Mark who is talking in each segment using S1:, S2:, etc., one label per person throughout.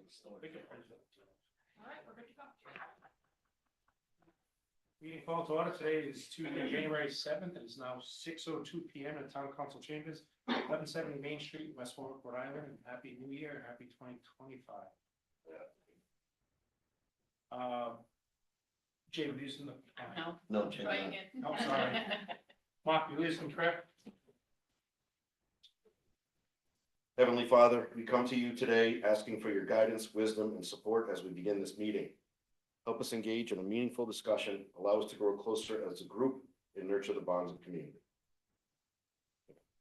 S1: All right, we're good to go. Meeting called to order. Today is Tuesday, January 7th. It is now 6:02 p.m. in Town Council Chambers, 1170 Main Street, West Warwick, Rhode Island. And happy New Year and happy 2025. Jay, were you using the?
S2: No,
S3: Try again.
S1: Oh, sorry. Mark, you using correct?
S2: Heavenly Father, we come to you today asking for your guidance, wisdom, and support as we begin this meeting. Help us engage in a meaningful discussion, allow us to grow closer as a group, and nurture the bonds of community.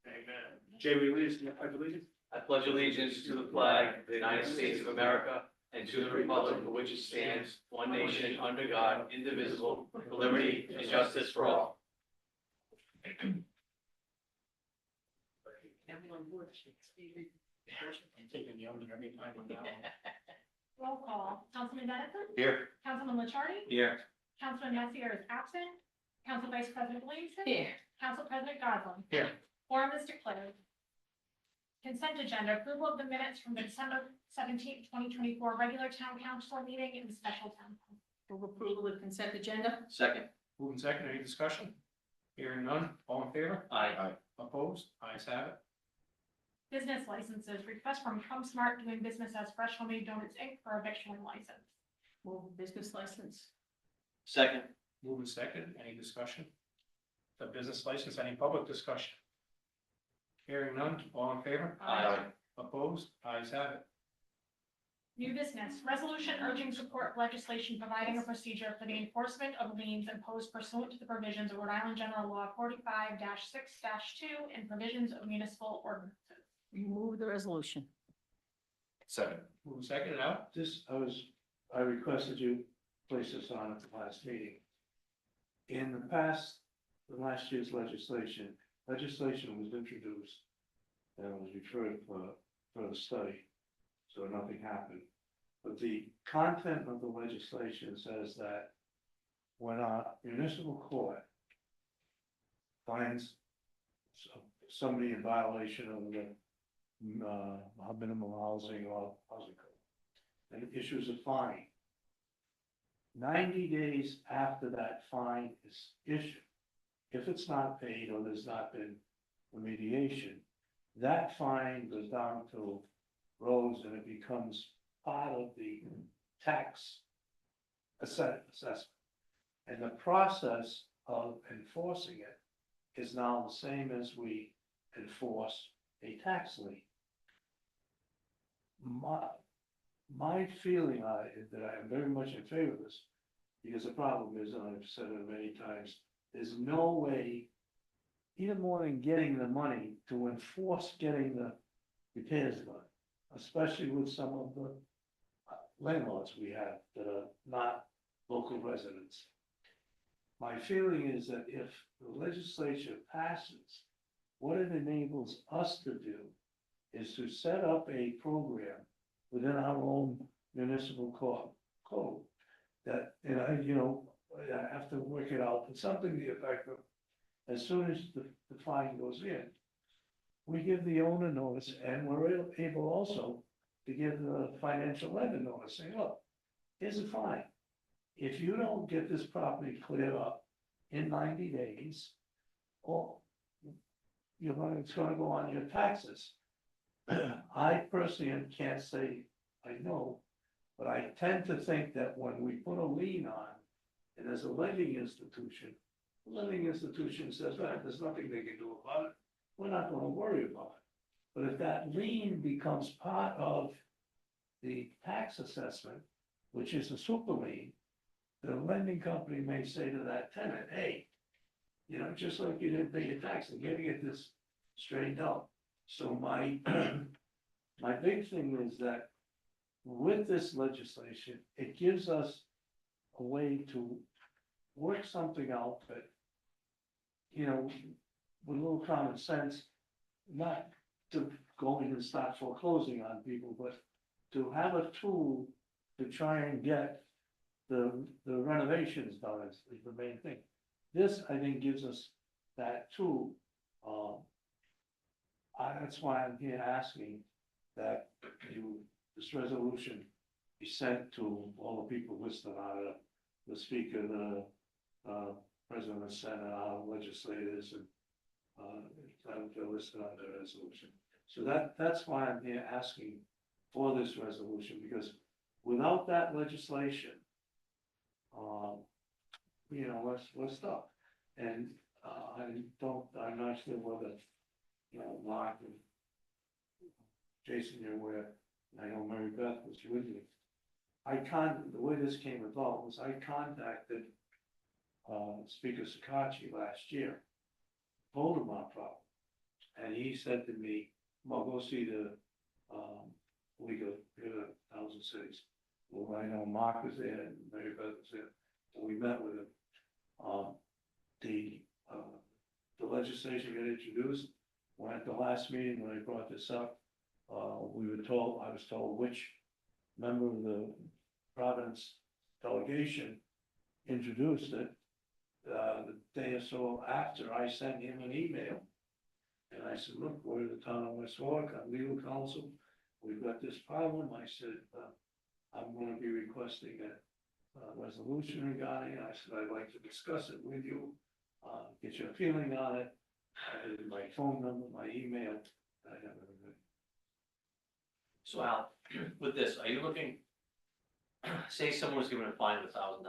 S1: Amen. Jay, will you lead us in the pledge of allegiance?
S4: I pledge allegiance to the flag of the United States of America and to the republic for which it stands, one nation, under God, indivisible, with liberty and justice for all.
S3: Roll call. Councilman Dennison?
S2: Here.
S3: Councilman Lichardi?
S4: Here.
S3: Councilman Messier is absent. Council Vice President Williamson?
S5: Here.
S3: Council President Goslin?
S1: Here.
S3: Quorum is declared. Consent agenda, approval of the minutes from the December 17th, 2024 regular town council meeting and special town.
S5: Move approval of consent agenda.
S4: Second.
S1: Moving second, any discussion? Hearing none, all in favor?
S4: Aye.
S1: Opposed? Ayes have it.
S3: Business licenses, request from Smart doing business as Fresh Homemade Donuts Inc. for a victualling license.
S5: Move business license.
S4: Second.
S1: Moving second, any discussion? The business license, any public discussion? Hearing none, all in favor?
S4: Aye.
S1: Opposed? Ayes have it.
S3: New business, resolution urging support of legislation providing a procedure for the enforcement of liens imposed pursuant to the provisions of Rhode Island General Law 45-6-2 and provisions of municipal ordinances.
S5: Move the resolution.
S2: Second.
S1: Moving second, and out.
S6: I requested you place this on at the last meeting. In the past, the last year's legislation was introduced and was referred for the study, so nothing happened. But the content of the legislation says that when a municipal court finds somebody in violation of the minimum housing or housing code and issues a fine, 90 days after that fine is issued, if it's not paid or there's not been remediation, that fine goes down to roads and it becomes part of the tax assessment. And the process of enforcing it is now the same as we enforce a tax lien. My feeling is that I am very much in favor of this, because the problem is, and I've said it many times, there's no way, even more than getting the money, to enforce getting the repairs done, especially with some of the landlords we have that are not local residents. My feeling is that if the legislature passes, what it enables us to do is to set up a program within our own municipal code that, and I have to work it out, but something to the effect of, as soon as the fine goes in, we give the owner notice, and we're able also to give the financial lender notice, saying, look, here's a fine. If you don't get this property cleared up in 90 days, or it's gonna go on your taxes. I personally can't say I know, but I tend to think that when we put a lien on, and as a lending institution, the lending institution says, well, there's nothing they can do about it, we're not gonna worry about it. But if that lien becomes part of the tax assessment, which is a super lien, the lending company may say to that tenant, hey, just like you didn't pay your tax, I'm gonna get this straightened out. So my big thing is that with this legislation, it gives us a way to work something out that, with a little common sense, not to go in and start foreclosing on people, but to have a tool to try and get the renovations done is the main thing. This, I think, gives us that tool. That's why I'm here asking that this resolution be sent to all the people listed on it, the speaker, the, president of the Senate, our legislators, and, they're listed on the resolution. So that's why I'm here asking for this resolution, because without that legislation, we're stuck. And, I'm not sure whether, Mark and Jason, you're aware, and I know Mary Beth was with you. The way this came about was I contacted, Speaker Sakachi last year, told him our problem. And he said to me, well, go see the, League of Towns and Cities. Well, I know Mark was there and Mary Beth was there, and we met with him. The legislation got introduced, when at the last meeting, when I brought this up, I was told which member of the Providence delegation introduced it. The day or so after, I sent him an email. And I said, look, we're the town of West Warwick, I'm legal counsel, we've got this problem. I said, I'm gonna be requesting a resolution regarding it. I said, I'd like to discuss it with you, get your feeling on it. I had my phone number, my email, I have everything.
S4: So Al, with this, are you looking, say someone was given a fine of $1,000.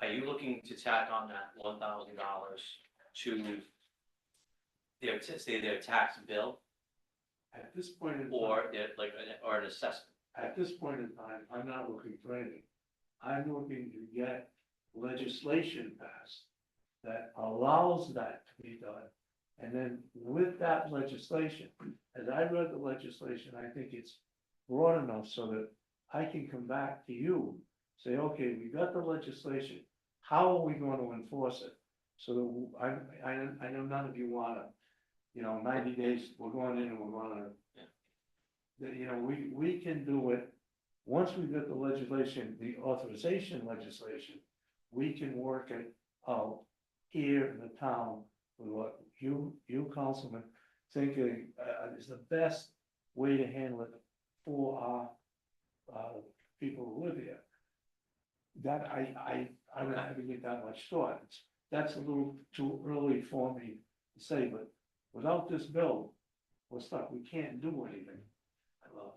S4: Are you looking to tack on that $1,000 to their tax bill
S6: At this point in time.
S4: or or an assessment?
S6: At this point in time, I'm not looking for anything. I'm looking to get legislation passed that allows that to be done. And then with that legislation, as I read the legislation, I think it's broad enough so that I can come back to you, say, okay, we got the legislation, how are we going to enforce it? So that I know none of you wanna, 90 days, we're going in and we're gonna. We can do it, once we get the legislation, the authorization legislation, we can work it out here in the town with what you councilmen think is the best way to handle it for our people who live here. That I'm not having it that much thought. That's a little too early for me to say, but without this bill, we're stuck. We can't do anything.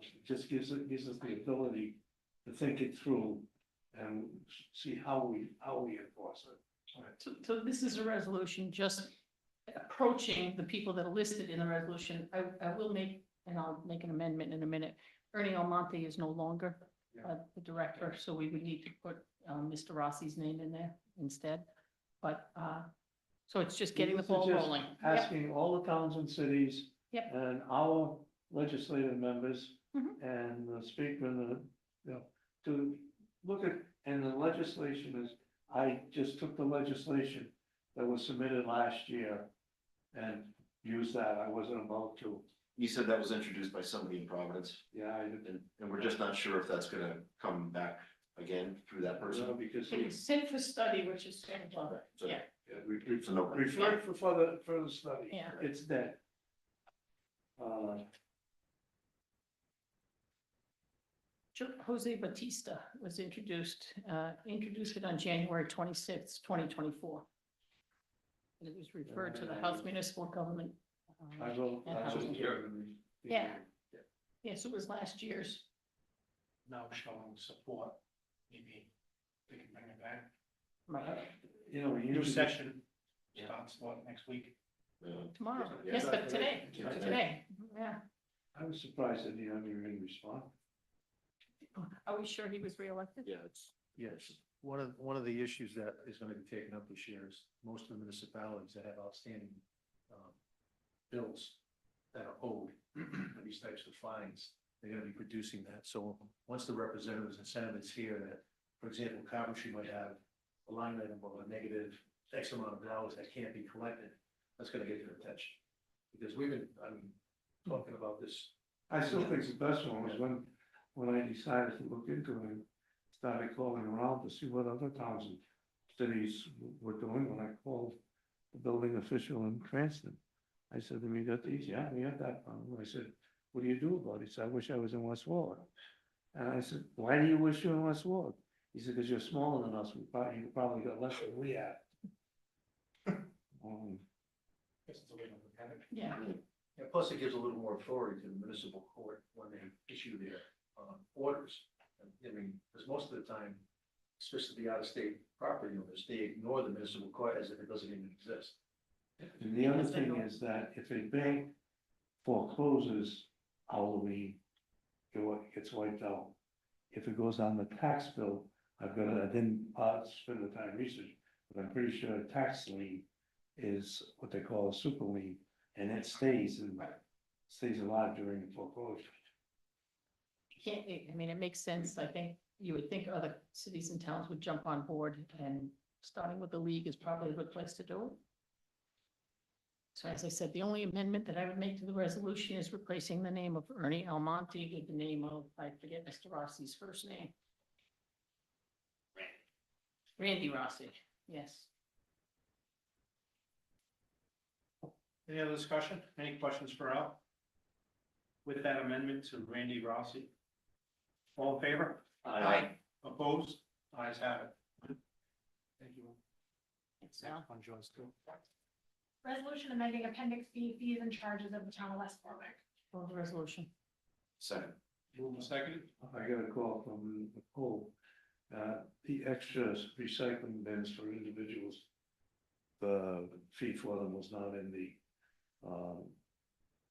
S6: It just gives us the ability to think it through and see how we enforce it.
S5: So this is a resolution just approaching the people that are listed in the resolution. I will make, and I'll make an amendment in a minute. Ernie Almonte is no longer the director, so we would need to put Mr. Rossi's name in there instead. But, so it's just getting the
S6: This is
S5: ball
S6: just
S5: rolling. Yep.
S6: Asking all the towns and cities.
S5: Yep.
S6: And our legislative members.
S5: Mhm.
S6: And the speaker and to look at, and the legislation is, I just took the legislation that was submitted last year. And used that, I wasn't about to,
S2: You said that was introduced by somebody in Providence,
S6: I didn't.
S2: and we're just not sure if that's gonna come back again through that person.
S6: Because
S5: It was sent for study, which is kind of,
S2: So-
S5: yeah,
S2: So no.
S6: referred for further study.
S5: Yeah.
S6: It's dead.
S5: Jose Batista was introduced it on January 26th, 2024. And it was referred to the House Municipal Government.
S6: I wrote.
S5: And
S6: I wrote
S5: housing.
S6: the-
S5: Yeah. Yes, it was last year's.
S1: Now showing support, maybe we can bring it back.
S6: We
S1: New
S6: usually.
S1: session
S2: Yeah.
S1: starts what, next week?
S5: Tomorrow,
S2: Yeah.
S5: yes, but today,
S2: Yeah.
S5: yeah.
S6: I was surprised that he didn't even respond.
S5: Are we sure he was reelected?
S2: Yeah, it's.
S7: Yes, one of the issues that is gonna be taken up this year is most of the municipalities that have outstanding bills that are owed, these types of fines, they're gonna be producing that. So once the representatives and senators hear that, for example, Coventry might have a line item of a negative X amount of dollars that can't be collected, that's gonna get their attention. Because we've been, talking about this.
S6: I still think the best one was when I decided to look into it, and started calling around to see what other towns and cities were doing, when I called the building official in Cranston. I said to him, you got these? Yeah, we got that problem. I said, what do you do about it? He said, I wish I was in West Warwick. And I said, why do you wish you in West Warwick? He said, because you're smaller than us, you probably got less than we have.
S1: Guess it's a way to look at it.
S5: Yeah,
S7: Yeah, plus it gives a little more authority to the municipal court when they issue their, orders. I mean, because most of the time, especially the out-of-state property owners, they ignore the municipal court as if it doesn't even exist.
S6: And the other thing is that if a bank forecloses Halloween, gets wiped out. If it goes on the tax bill, I didn't spend the time research, but I'm pretty sure a tax lien is what they call a super lien, and it stays alive during the foreclosure.
S5: can't, I mean, it makes sense. I think you would think other cities and towns would jump on board, and starting with the league is probably a good place to do it. So as I said, the only amendment that I would make to the resolution is replacing the name of Ernie Almonte with the name of, I forget Mr. Rossi's first name. Randy Rossi, yes.
S1: Any other discussion? Any questions for Al? With that amendment to Randy Rossi? All in favor?
S5: Aye.
S1: Opposed? Ayes have it. Thank you.
S5: Thanks, Al.
S1: On John's too.
S3: Resolution amending appendix B, fees and charges of the town of West Warwick.
S5: Move the resolution.
S2: Second.
S1: Move and second.
S6: I got a call from Nicole, the extra recycling bins for individuals. The fee for them was not in the,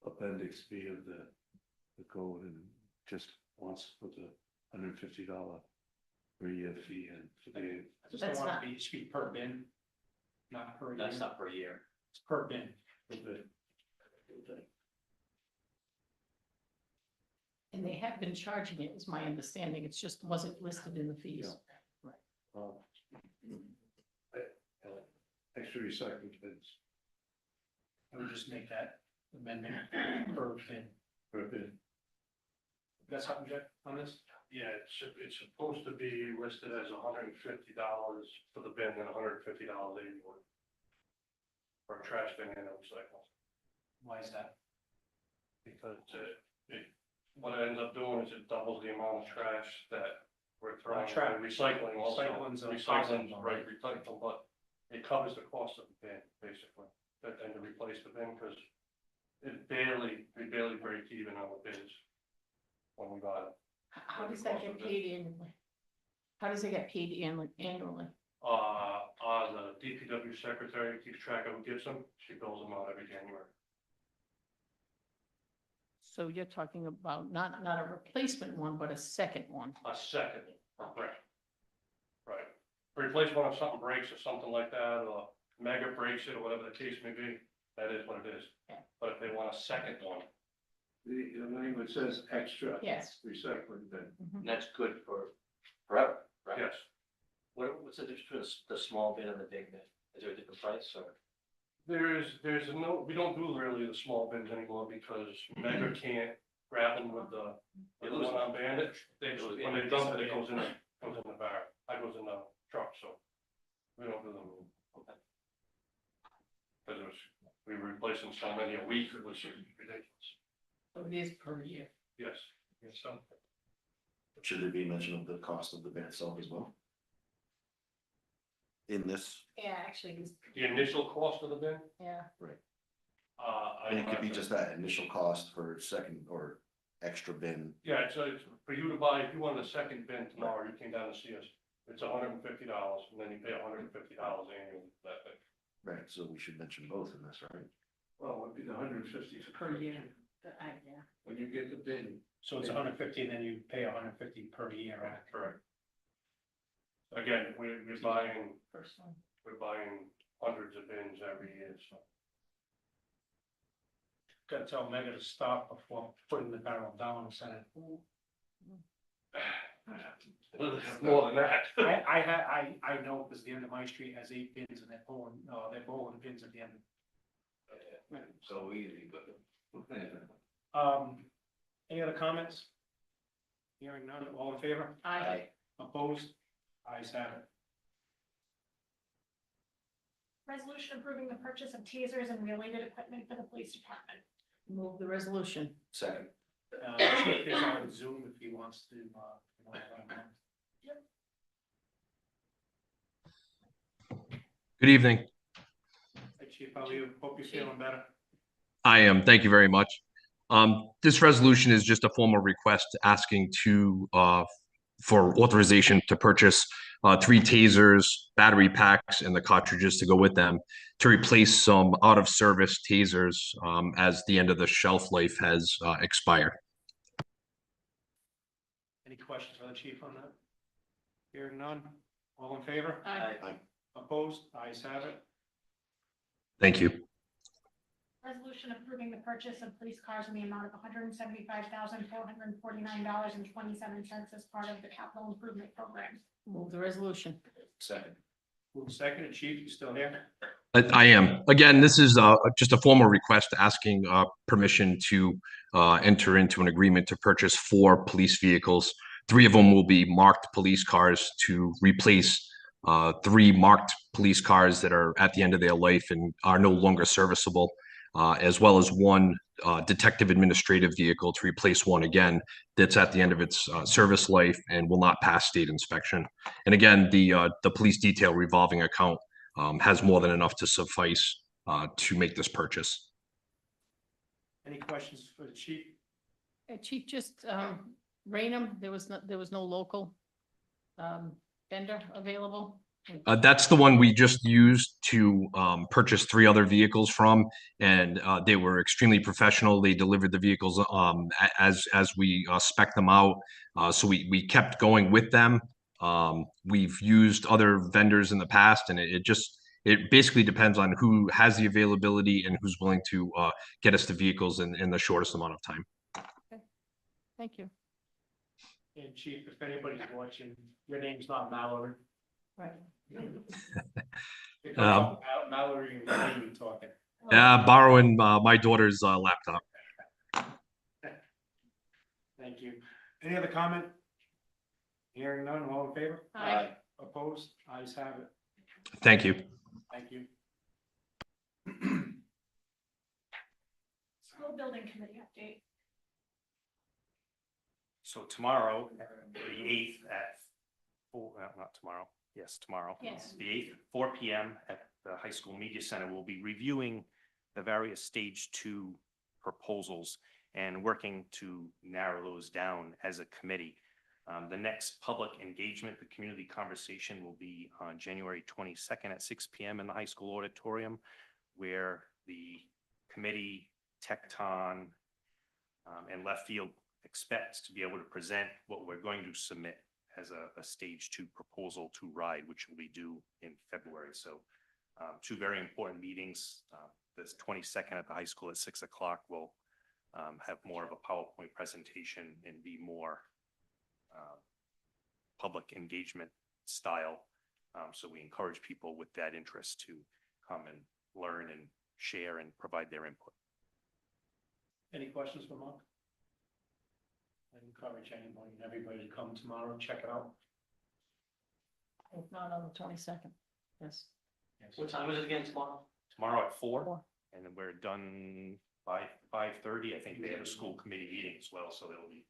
S6: appendix B of the code, and just wants to put the $150 per year fee in for the.
S1: I just don't
S5: That's
S1: want
S5: not-
S1: to be, it should be per bin, not per.
S4: That's
S1: year.
S4: not per year.
S1: It's per bin.
S5: And they have been charging it, is my understanding. It's just wasn't listed in the fees.
S6: Extra recycling bins
S1: I would just make that amendment per bin.
S6: per bin.
S1: Got something, Jeff, on this?
S8: Yeah, it's supposed to be listed as $150 for the bin and $150 annually. For a trash bin and a recycle,
S1: Why is that?
S8: because what it ends up doing is it doubles the amount of trash that we're throwing.
S1: Trash.
S8: Recycling also.
S1: Recycling's a
S8: Recycling's
S1: positive,
S8: right, recycling, but it covers the cost of the bin, basically, and to replace the bin, because we barely break even on the bins when we buy them.
S5: How does that get paid annually? How does it get paid annually?
S8: The DPW secretary keeps track of who gets them, she bills them out every January.
S5: So you're talking about not a replacement one, but a second one.
S8: A second, right. Right. Replace one if something breaks or something like that, or mega breaks it, or whatever the case may be, that is what it is.
S5: Yeah.
S8: But if they want a second one,
S6: The language says extra
S5: Yes.
S6: recycling bin.
S5: Mhm.
S4: And that's good for forever, right?
S8: yes,
S4: What's the difference between the small bin and the big bin? Is there a different price or?
S8: there's no, we don't do really the small bins anymore because Mega can't grab them with the one on Bandit. When they dump it, it goes in the bar, it goes in the truck, so we don't do them. Because we were replacing so many a week, it was ridiculous.
S5: So it is per year.
S8: Yes, so.
S2: Should there be mention of the cost of the bin itself as well? In this,
S5: Yeah, actually,
S8: The initial cost of the bin,
S5: yeah.
S2: and it could be just that initial cost for second or extra bin.
S8: Yeah, it's for you to buy, if you wanted a second bin tomorrow, you came down to see us, it's $150, and then you pay $150 annually for that thing.
S2: Right, so we should mention both in this, right?
S6: Well, it would be the 150
S5: Per year. Yeah.
S6: When you get the bin.
S1: So it's 150 and then you pay 150 per year, right?
S8: Correct. Again, we're buying
S5: First one.
S8: hundreds of bins every year, so.
S1: Gotta tell Mega to stop before putting the barrel down and send it.
S8: More than that.
S1: I know because the end of my street has 8 bins and they're pulling bins at the end.
S4: So easy, but.
S1: Any other comments? Hearing none, all in favor?
S5: Aye.
S1: Opposed? Ayes have it.
S3: Resolution approving the purchase of tasers and related equipment for the police department.
S5: Move the resolution.
S2: Second.
S1: Chief is on Zoom if he wants to,
S9: Good evening.
S1: Hey, Chief, how are you? Hope you're feeling better.
S9: I am. Thank you very much. This resolution is just a formal request asking for authorization to purchase 3 tasers, battery packs, and the cartridges to go with them to replace some out-of-service tasers as the end of the shelf life has expired.
S1: Any questions for the chief on that? Hearing none. All in favor?
S5: Aye.
S1: Opposed? Ayes have it.
S9: Thank you.
S3: Resolution approving the purchase of police cars in the amount of $175,449.27 as part of the capital improvement program.
S5: Move the resolution.
S2: Second.
S1: Move second. Chief, you still here?
S9: I am. Again, this is just a formal request asking permission to enter into an agreement to purchase 4 police vehicles. 3 of them will be marked police cars to replace 3 marked police cars that are at the end of their life and are no longer serviceable, as well as 1 detective administrative vehicle to replace 1 again that's at the end of its service life and will not pass state inspection. And again, the police detail revolving account has more than enough to suffice to make this purchase.
S1: Any questions for the chief?
S5: Chief, just Rainham, there was no local vendor available.
S9: That's the one we just used to purchase 3 other vehicles from, and they were extremely professional. They delivered the vehicles as we spec'd them out, so we kept going with them. We've used other vendors in the past, and it basically depends on who has the availability and who's willing to get us the vehicles in the shortest amount of time.
S5: Thank you.
S1: And chief, if anybody's watching, your name's not Mallory.
S5: Right.
S1: Mallory, and Amy talking.
S9: Borrowing my daughter's laptop.
S1: Thank you. Any other comment? Hearing none, all in favor?
S5: Aye.
S1: Opposed? Ayes have it.
S9: Thank you.
S1: Thank you.
S3: School building committee update.
S10: So tomorrow, the 8th at not tomorrow, yes, tomorrow.
S5: Yes.
S10: The 8th, 4 PM at the High School Media Center, we'll be reviewing the various stage 2 proposals and working to narrow those down as a committee. The next public engagement, the community conversation, will be on January 22nd at 6 PM in the high school auditorium, where the committee, Tecton, and Left Field expects to be able to present what we're going to submit as a stage 2 proposal to RIDE, which will be due in February. So 2 very important meetings. This 22nd at the high school at 6 o'clock will have more of a PowerPoint presentation and be more public engagement style. So we encourage people with that interest to come and learn and share and provide their input.
S1: Any questions for Mark? I encourage anyone and everybody to come tomorrow and check it out.
S5: If not on the 22nd, yes.
S4: What time is it again tomorrow?
S10: Tomorrow at 4,
S5: 4.
S10: and then we're done by 5:30. I think they have a school committee meeting as well, so they'll be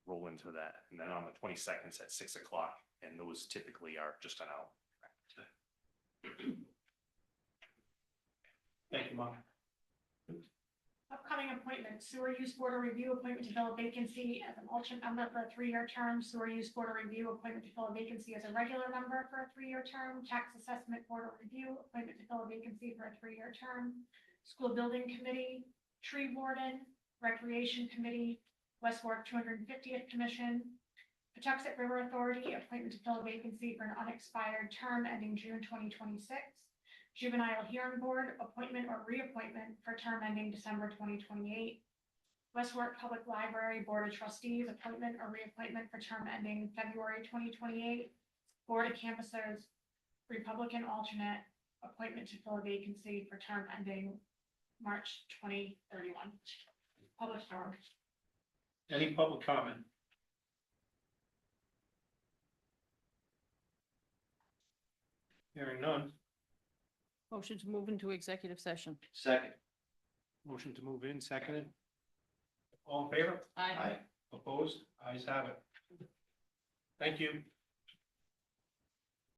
S10: roll into that. And then on the 22nd, it's at 6 o'clock, and those typically are just an hour.
S1: Thank you, Mark.
S3: Upcoming appointments, sewer use board of review appointment to fill a vacancy as an alternate member for a 3-year term. Sewer use board of review appointment to fill a vacancy as a regular member for a 3-year term. Tax assessment board of review appointment to fill a vacancy for a 3-year term. School building committee, tree warden, recreation committee, West Warwick 250th commission. Patuxent River Authority appointment to fill a vacancy for an unexpired term ending June 2026. Juvenile Hearing Board, appointment or reappointment for term ending December 2028. West Warwick Public Library Board of Trustees, appointment or reappointment for term ending February 2028. Board of Canvassers, Republican alternate, appointment to fill a vacancy for term ending March 2031. Public forum.
S1: Any public comment? Hearing none.
S5: Motion to move into executive session.
S4: Second.
S1: Motion to move in, seconded. All in favor?
S5: Aye.
S1: Opposed? Ayes have it. Thank you.